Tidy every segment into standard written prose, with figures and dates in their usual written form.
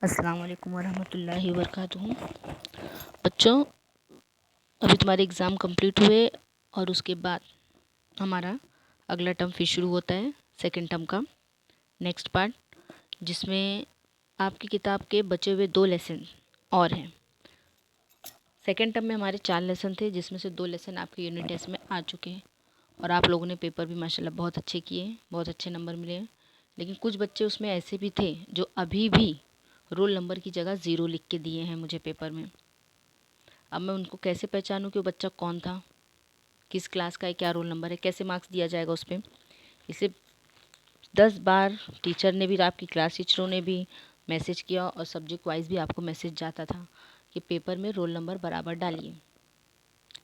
अस्सलाम वालेकुम वरहमतुल्लाहि वबरकातुहू। बच्चों, अभी तुम्हारे एग्ज़ाम कंप्लीट हुए और उसके बाद हमारा अगला टर्म फिर शुरू होता है, सेकंड टर्म का नेक्स्ट पार्ट, जिसमें आपकी किताब के बचे हुए 2 लेसन और हैं। सेकंड टर्म में हमारे 4 लेसन थे, जिसमें से 2 लेसन आपके यूनिट टेस्ट में आ चुके हैं और आप लोगों ने पेपर भी माशाल्लाह बहुत अच्छे किए, बहुत अच्छे नंबर मिले हैं। लेकिन कुछ बच्चे उसमें ऐसे भी थे जो अभी भी रोल नंबर की जगह 0 लिख के दिए हैं मुझे पेपर में। अब मैं उनको कैसे पहचानूं कि वो बच्चा कौन था, किस क्लास का है, क्या रोल नंबर है, कैसे मार्क्स दिया जाएगा उस पर। इसलिए 10 बार टीचर ने भी, आपकी क्लास टीचरों ने भी मैसेज किया और सब्जेक्ट वाइज भी आपको मैसेज जाता था कि पेपर में रोल नंबर बराबर डालिए।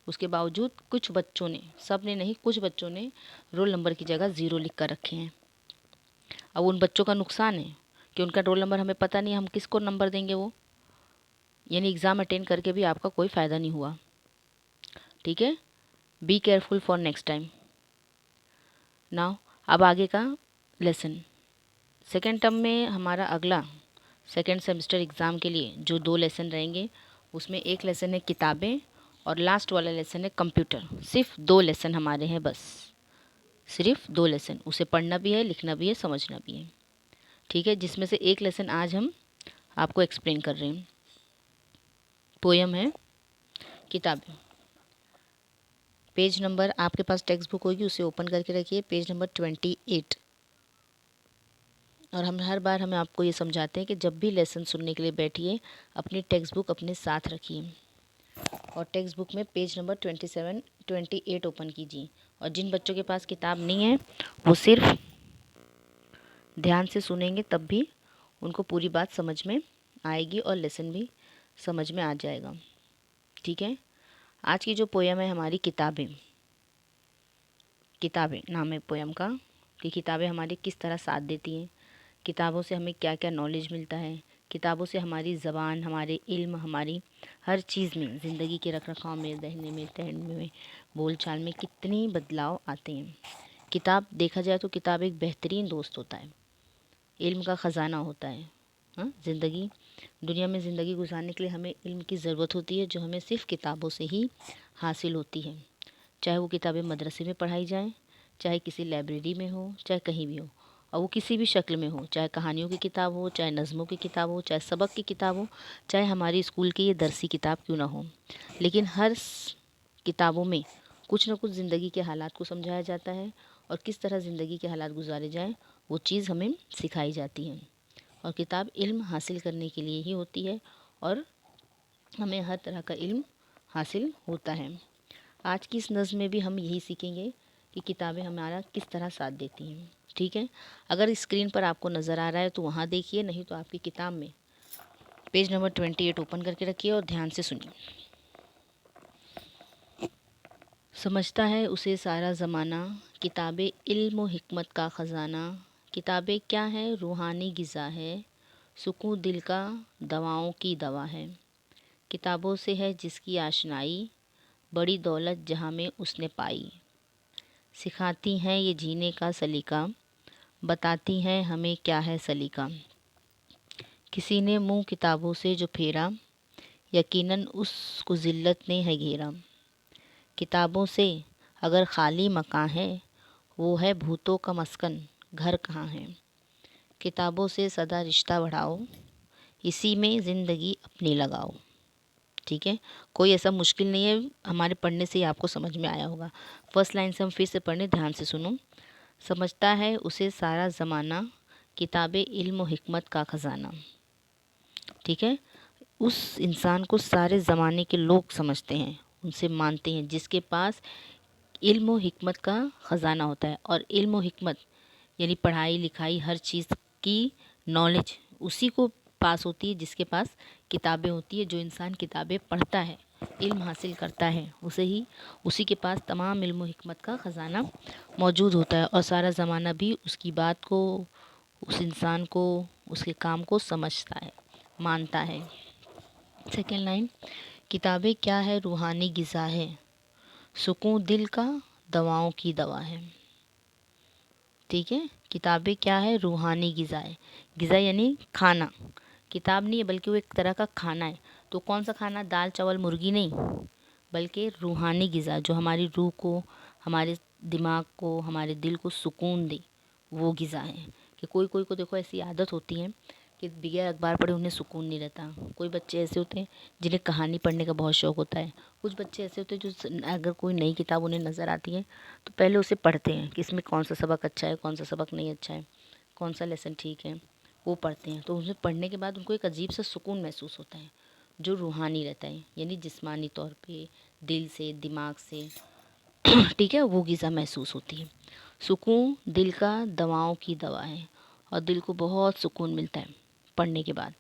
उसके बावजूद कुछ बच्चों ने, सब ने नहीं, कुछ बच्चों ने रोल नंबर की जगह 0 लिख कर रखे हैं। अब उन बच्चों का नुकसान है कि उनका रोल नंबर हमें पता नहीं, हम किसको नंबर देंगे वो, यानी एग्ज़ाम अटेंड करके भी आपका कोई फ़ायदा नहीं हुआ। ठीक है, be careful for next time. Now अब आगे का लेसन। सेकेंड टर्म में हमारा अगला सेकेंड सेमेस्टर एग्ज़ाम के लिए जो 2 लेसन रहेंगे, उसमें एक लेसन है किताबें और लास्ट वाला लेसन है कंप्यूटर। सिर्फ 2 लेसन हमारे हैं बस, सिर्फ 2 लेसन। उसे पढ़ना भी है, लिखना भी है, समझना भी है। ठीक है, जिसमें से एक लेसन आज हम आपको एक्सप्लेन कर रहे हैं। पोयम है किताबें। पेज नंबर, आपके पास टेक्स्ट बुक होगी, उसे ओपन करके रखिए, पेज नंबर 28। और हम हर बार हमें आपको ये समझाते हैं कि जब भी लेसन सुनने के लिए बैठिए, अपनी टेक्स्ट बुक अपने साथ रखिए और टेक्स्ट बुक में पेज नंबर 27, 28 ओपन कीजिए। और जिन बच्चों के पास किताब नहीं है, वो सिर्फ ध्यान से सुनेंगे, तब भी उनको पूरी बात समझ में आएगी और लेसन भी समझ में आ जाएगा। ठीक है, आज की जो पोयम है हमारी किताबें। किताबें नाम है पोयम का, कि किताबें हमारी किस तरह साथ देती हैं, किताबों से हमें क्या क्या नॉलेज मिलता है, किताबों से हमारी ज़बान, हमारे इल्म, हमारी हर चीज़ में, ज़िंदगी के रख रखाव में, रहने में, तहने में, बोल चाल में कितनी बदलाव आते हैं। किताब देखा जाए तो किताब एक बेहतरीन दोस्त होता है, इल्म का ख़जाना होता है। हाँ, ज़िंदगी, दुनिया में ज़िंदगी गुजारने के लिए हमें इल्म की ज़रूरत होती है, जो हमें सिर्फ़ किताबों से ही हासिल होती है। चाहे वो किताबें मदरसे में पढ़ाई जाएं, चाहे किसी लाइब्रेरी में हो, चाहे कहीं भी हो, और वो किसी भी शक्ल में हो, चाहे कहानियों की किताब हो, चाहे नज़मों की किताब हो, चाहे सबक की किताब हो, चाहे हमारी स्कूल की ये दरसी किताब क्यों ना हो। लेकिन हर किताबों में कुछ ना कुछ ज़िंदगी के हालात को समझाया जाता है और किस तरह ज़िंदगी के हालात गुजारे जाएं, वो चीज़ हमें सिखाई जाती है। और किताब इल्म हासिल करने के लिए ही होती है और हमें हर तरह का इल्म हासिल होता है। आज की इस नज़्म में भी हम यही सीखेंगे कि किताबें हमारा किस तरह साथ देती हैं। ठीक है, अगर स्क्रीन पर आपको नज़र आ रहा है तो वहाँ देखिए, नहीं तो आपकी किताब में पेज नंबर 28 ओपन करके रखिए और ध्यान से सुनिए। समझता है उसे सारा ज़माना, किताबें इल्म व हिकमत का ख़जाना। किताबें क्या है, रूहानी ग़िज़ा है, सुकून दिल का दवाओं की दवा है। किताबों से है जिसकी आशनाई, बड़ी दौलत जहाँ में उसने पाई। सिखाती हैं ये जीने का सलीका, बताती हैं हमें क्या है सलीका। किसी ने मुंह किताबों से जो फेरा, यकीनन उसको ज़िल्लत ने है घेरा। किताबों से अगर खाली मकान है, वो है भूतों का मस्कन, घर कहाँ है। किताबों से सदा रिश्ता बढ़ाओ, इसी में ज़िंदगी अपनी लगाओ। ठीक है, कोई ऐसा मुश्किल नहीं है, हमारे पढ़ने से ही आपको समझ में आया होगा। फर्स्ट लाइन से हम फिर से पढ़ने, ध्यान से सुनो। समझता है उसे सारा ज़माना, किताबें इल्म व हिकमत का ख़जाना। ठीक है, उस इंसान को सारे ज़माने के लोग समझते हैं, उनसे मानते हैं, जिसके पास इल्म व हिकमत का ख़जाना होता है। और इल्म व हिकमत यानी पढ़ाई लिखाई, हर चीज़ की नॉलेज उसी को पास होती है जिसके पास किताबें होती है। जो इंसान किताबें पढ़ता है, इल्म हासिल करता है, उसी के पास तमाम इल्म व हिकमत का ख़जाना मौजूद होता है और सारा ज़माना भी उसकी बात को, उस इंसान को, उसके काम को समझता है, मानता है। सेकेंड लाइन, किताबें क्या है, रूहानी ग़िज़ा है, सुकून दिल का दवाओं की दवा है। ठीक है, किताबें क्या है, रूहानी ग़िज़ा है। ग़िज़ा यानी खाना, किताब नहीं है बल्कि वो एक तरह का खाना है। तो कौन सा खाना? दाल चावल मुर्गी नहीं, बल्कि रूहानी ग़िज़ा जो हमारी रूह को, हमारे दिमाग को, हमारे दिल को सुकून दे, वो ग़िज़ा है। कि कोई कोई को देखो ऐसी आदत होती है कि बगैर अखबार पढ़े उन्हें सुकून नहीं रहता। कोई बच्चे ऐसे होते हैं जिन्हें कहानी पढ़ने का बहुत शौक़ होता है। कुछ बच्चे ऐसे होते हैं जो अगर कोई नई किताब उन्हें नज़र आती है तो पहले उसे पढ़ते हैं कि इसमें कौन सा सबक अच्छा है, कौन सा सबक नहीं अच्छा है, कौन सा लेसन ठीक है, वो पढ़ते हैं। तो उसे पढ़ने के बाद उनको एक अजीब सा सुकून महसूस होता है जो रूहानी रहता है, यानी जिस्मानी तौर पे, दिल से, दिमाग से ठीक है, वो ग़िज़ा महसूस होती है। सुकून दिल का दवाओं की दवा है और दिल को बहुत सुकून मिलता है पढ़ने के बाद,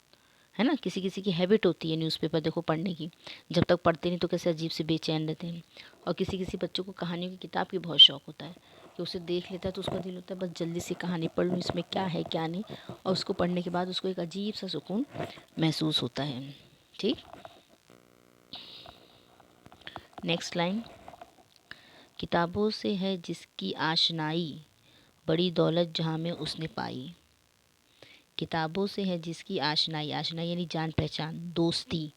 है ना। किसी किसी की हैबिट होती है न्यूज़पेपर देखो पढ़ने की, जब तक पढ़ते नहीं तो कैसे अजीब से बेचैन रहते हैं। और किसी किसी बच्चों को कहानियों की किताब की बहुत शौक़ होता है कि उसे देख लेता है तो उसका दिल होता है बस जल्दी से कहानी पढ़ लूँ, इसमें क्या है क्या नहीं, और उसको पढ़ने के बाद उसको एक अजीब सा सुकून महसूस होता है। ठीक, नेक्स्ट लाइन, किताबों से है जिसकी आशनाई, बड़ी दौलत जहाँ में उसने पाई। किताबों से है जिसकी आशनाई, आशनाई यानी जान पहचान, दोस्ती,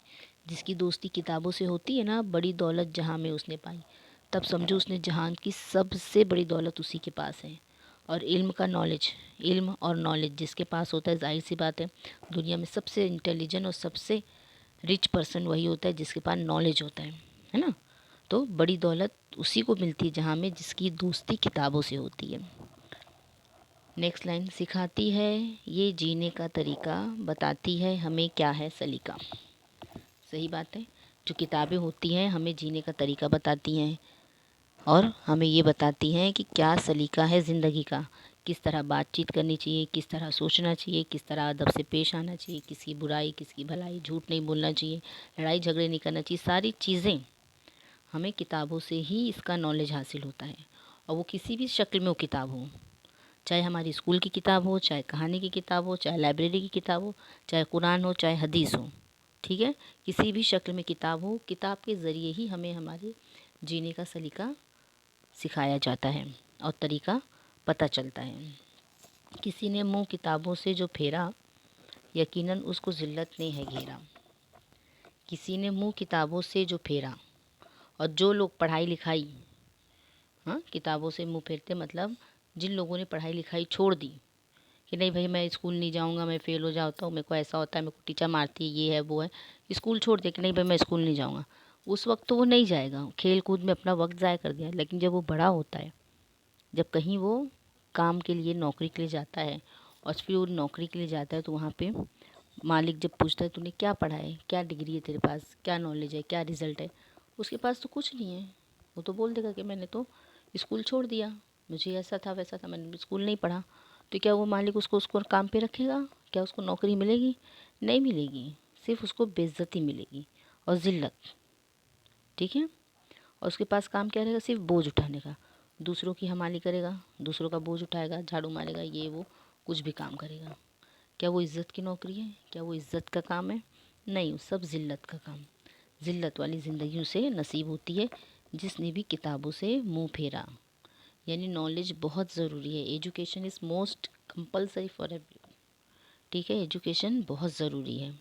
जिसकी दोस्ती किताबों से होती है ना, बड़ी दौलत जहाँ में उसने पाई, तब समझो उसने जहान की सबसे बड़ी दौलत उसी के पास है। और इल्म का नॉलेज, इल्म और नॉलेज जिसके पास होता है, जाहिर सी बात है दुनिया में सबसे इंटेलिजेंट और सबसे रिच पर्सन वही होता है जिसके पास नॉलेज होता है ना। तो बड़ी दौलत उसी को मिलती है जहाँ में जिसकी दोस्ती किताबों से होती है। नेक्स्ट लाइन, सिखाती है ये जीने का तरीका, बताती है हमें क्या है सलीका। सही बात है, जो किताबें होती हैं हमें जीने का तरीका बताती हैं और हमें ये बताती हैं कि क्या सलीका है ज़िंदगी का, किस तरह बातचीत करनी चाहिए, किस तरह सोचना चाहिए, किस तरह अदब से पेश आना चाहिए, किसकी बुराई किसकी भलाई, झूठ नहीं बोलना चाहिए, लड़ाई झगड़े नहीं करना चाहिए। सारी चीज़ें हमें किताबों से ही इसका नॉलेज हासिल होता है। और वो किसी भी शक्ल में वो किताब हो, चाहे हमारी स्कूल की किताब हो, चाहे कहानी की किताब हो, चाहे लाइब्रेरी की किताब हो, चाहे कुरान हो, चाहे हदीस हो, ठीक है, किसी भी शक्ल में किताब हो, किताब के ज़रिए ही हमें हमारे जीने का सलीका सिखाया जाता है और तरीका पता चलता है। किसी ने मुंह किताबों से जो फेरा, यकीनन उसको ज़िल्लत ने है घेरा। किसी ने मुंह किताबों से जो फेरा, और जो लोग पढ़ाई लिखाई, हाँ, किताबों से मुंह फेरते मतलब जिन लोगों ने पढ़ाई लिखाई छोड़ दी कि नहीं भाई मैं स्कूल नहीं जाऊंगा, मैं फ़ेल हो जाता हूँ, मेरे को ऐसा होता है, मेरे को टीचर मारती है, ये है वो है, स्कूल छोड़ दिया कि नहीं भाई मैं स्कूल नहीं जाऊंगा, उस वक्त तो वो नहीं जाएगा, खेल कूद में अपना वक्त ज़ाया कर दिया। लेकिन जब वो बड़ा होता है, जब कहीं वो काम के लिए नौकरी के लिए जाता है और फिर वो नौकरी के लिए जाता है तो वहाँ पे मालिक जब पूछता है तूने क्या पढ़ा है, क्या डिग्री है तेरे पास, क्या नॉलेज है, क्या रिज़ल्ट है, उसके पास तो कुछ नहीं है। वो तो बोल देगा कि मैंने तो स्कूल छोड़ दिया, मुझे ऐसा था वैसा था, मैंने स्कूल नहीं पढ़ा। तो क्या वो मालिक उसको काम पे रखेगा? क्या उसको नौकरी मिलेगी? नहीं मिलेगी, सिर्फ उसको बेइज्जती मिलेगी और ज़िल्लत। ठीक है, और उसके पास काम क्या रहेगा? सिर्फ बोझ उठाने का, दूसरों की हमाली करेगा, दूसरों का बोझ उठाएगा, झाड़ू मारेगा, ये वो कुछ भी काम करेगा। क्या वो इज़्ज़त की नौकरी है? क्या वो इज़्ज़त का काम है? नहीं, वो सब ज़िल्लत का काम। ज़िल्लत वाली ज़िंदगी उसे नसीब होती है जिसने भी किताबों से मुंह फेरा। यानी नॉलेज बहुत ज़रूरी है, education is most compulsory for everyone. ठीक है, एजुकेशन बहुत ज़रूरी है।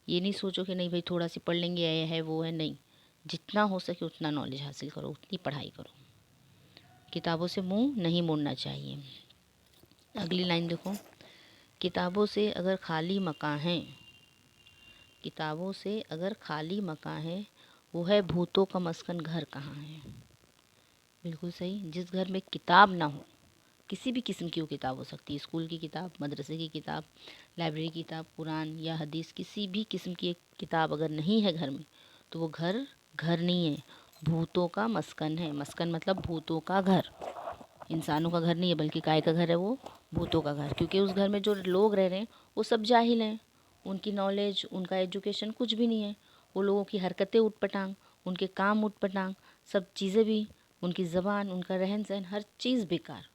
ये नहीं सोचो कि नहीं भाई थोड़ा सी पढ़ लेंगे, ये है वो है, नहीं, जितना हो सके उतना नॉलेज हासिल करो, उतनी पढ़ाई करो, किताबों से मुंह नहीं मोड़ना चाहिए। अगली लाइन देखो, किताबों से अगर खाली मकान है, किताबों से अगर खाली मकान है, वो है भूतों का मस्कन घर कहाँ है। बिल्कुल सही, जिस घर में किताब ना हो, किसी भी किस्म की वो किताब हो सकती है, स्कूल की किताब, मदरसे की किताब, लाइब्रेरी की किताब, कुरान या हदीस, किसी भी किस्म की एक किताब अगर नहीं है घर में तो वो घर घर नहीं है, भूतों का मस्कन है। मस्कन मतलब भूतों का घर, इंसानों का घर नहीं है बल्कि काय का घर है वो? भूतों का घर। क्योंकि उस घर में जो लोग रह रहे हैं वो सब जाहिल हैं, उनकी नॉलेज, उनका एजुकेशन कुछ भी नहीं है। वो लोगों की हरकतें उटपटांग, उनके काम उटपटांग, सब चीज़ें भी, उनकी ज़बान, उनका रहन सहन, हर चीज़ बेकार,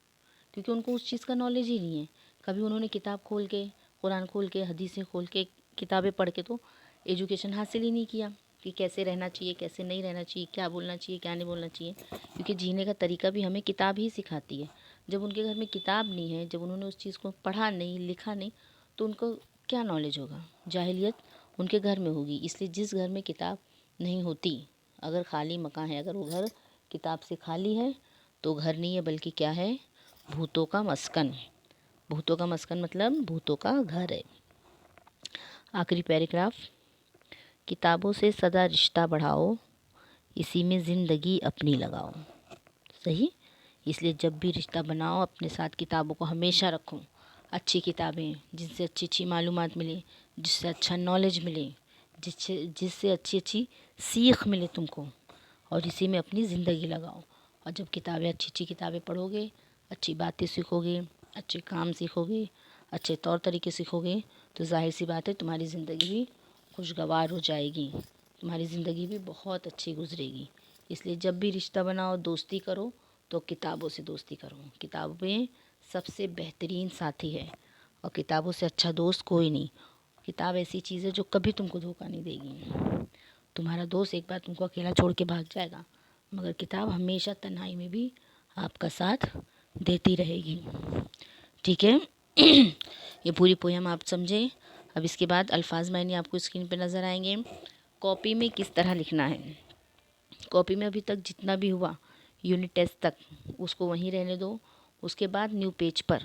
क्योंकि उनको उस चीज़ का नॉलेज ही नहीं है। कभी उन्होंने किताब खोल के, कुरान खोल के, हदीसें खोल के, किताबें पढ़ के तो एजुकेशन हासिल ही नहीं किया कि कैसे रहना चाहिए, कैसे नहीं रहना चाहिए, क्या बोलना चाहिए, क्या नहीं बोलना चाहिए। क्योंकि जीने का तरीका भी हमें किताब ही सिखाती है। जब उनके घर में किताब नहीं है, जब उन्होंने उस चीज़ को पढ़ा नहीं, लिखा नहीं, तो उनको क्या नॉलेज होगा? जाहिलियत उनके घर में होगी। इसलिए जिस घर में किताब नहीं होती, अगर खाली मकान है, अगर वो घर किताब से खाली है तो घर नहीं है, बल्कि क्या है? भूतों का मस्कन। भूतों का मस्कन मतलब भूतों का घर है। आखिरी पैराग्राफ, किताबों से सदा रिश्ता बढ़ाओ, इसी में ज़िंदगी अपनी लगाओ। सही। इसलिए जब भी रिश्ता बनाओ अपने साथ किताबों को हमेशा रखो। अच्छी किताबें जिनसे अच्छी अच्छी मालूमात मिले, जिससे अच्छा नॉलेज मिले, जिससे जिससे अच्छी अच्छी सीख मिले तुमको, और इसी में अपनी ज़िंदगी लगाओ। और जब किताबें अच्छी अच्छी किताबें पढ़ोगे, अच्छी बातें सीखोगे, अच्छे काम सीखोगे, अच्छे तौर तरीके सीखोगे, तो जाहिर सी बात है तुम्हारी ज़िंदगी भी खुशगवार हो जाएगी, तुम्हारी ज़िंदगी भी बहुत अच्छी गुजरेगी। इसलिए जब भी रिश्ता बनाओ, दोस्ती करो, तो किताबों से दोस्ती करो। किताबें सबसे बेहतरीन साथी है, और किताबों से अच्छा दोस्त कोई नहीं। किताब ऐसी चीज़ है जो कभी तुमको धोखा नहीं देगी। तुम्हारा दोस्त एक बार तुमको अकेला छोड़ के भाग जाएगा, मगर किताब हमेशा तन्हाई में भी आपका साथ देती रहेगी। ठीक है। ये पूरी पोयम आप समझे। अब इसके बाद अल्फाज मायने आपको स्क्रीन पे नज़र आएंगे। कॉपी में किस तरह लिखना है? कॉपी में अभी तक जितना भी हुआ यूनिट टेस्ट तक, उसको वहीं रहने दो। उसके बाद न्यू पेज पर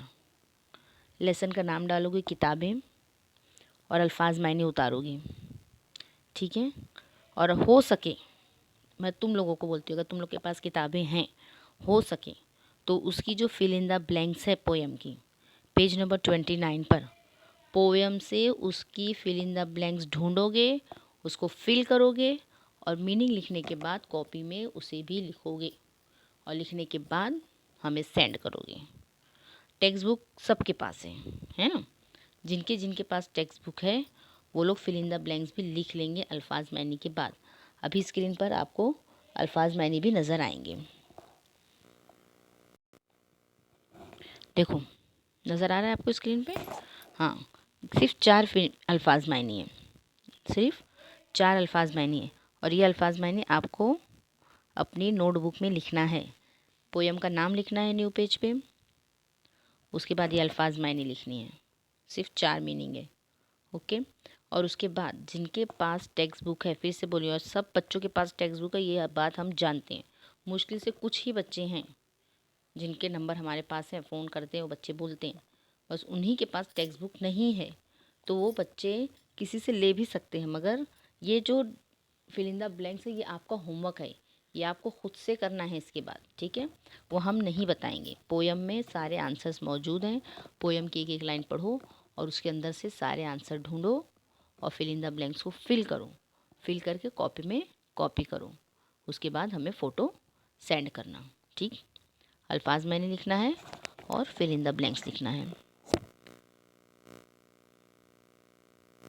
लेसन का नाम डालोगे, किताबें, और अल्फाज मायने उतारोगे। ठीक है। और हो सके, मैं तुम लोगों को बोलती हूँ, अगर तुम लोग के पास किताबें हैं, हो सके तो उसकी जो फिल इन द ब्लैंक्स है पोएम की, पेज नंबर 29 पर पोएम से उसकी फिल इन द ब्लैंक्स ढूंढोगे, उसको फिल करोगे, और मीनिंग लिखने के बाद कॉपी में उसे भी लिखोगे, और लिखने के बाद हमें सेंड करोगे। टेक्स्ट बुक सबके पास है ना? जिनके जिनके पास टेक्स्ट बुक है वो लोग फिल इन द ब्लैंक्स भी लिख लेंगे अल्फाज मायने के बाद। अभी स्क्रीन पर आपको अल्फाज मायने भी नज़र आएंगे। देखो, नज़र आ रहा है आपको स्क्रीन पे? हाँ, सिर्फ 4 अल्फाज मायने हैं, सिर्फ 4 अल्फाज मायने हैं, और ये अल्फाज मायने आपको अपनी नोटबुक में लिखना है। पोयम का नाम लिखना है न्यू पेज पे, उसके बाद ये अल्फाज मायने लिखनी है। सिर्फ 4 मीनिंग है। ओके। और उसके बाद जिनके पास टेक्स्ट बुक है, फिर से बोलिए, और सब बच्चों के पास टेक्स्ट बुक है, ये बात हम जानते हैं। मुश्किल से कुछ ही बच्चे हैं जिनके नंबर हमारे पास है, फ़ोन करते हैं, वो बच्चे बोलते हैं, बस उन्हीं के पास टेक्स्ट बुक नहीं है। तो वो बच्चे किसी से ले भी सकते हैं, मगर ये जो फिल इन द ब्लैंक्स है ये आपका होमवर्क है, ये आपको खुद से करना है इसके बाद। ठीक है। वो हम नहीं बताएंगे। पोयम में सारे आंसर्स मौजूद हैं। पोयम की एक एक लाइन पढ़ो और उसके अंदर से सारे आंसर ढूंढो और फिल इन द ब्लैंक्स को फिल करो। फिल करके कॉपी में कॉपी करो। उसके बाद हमें फ़ोटो सेंड करना। ठीक। अल्फाज मैंने लिखना है और फिल इन द ब्लैंक्स लिखना है।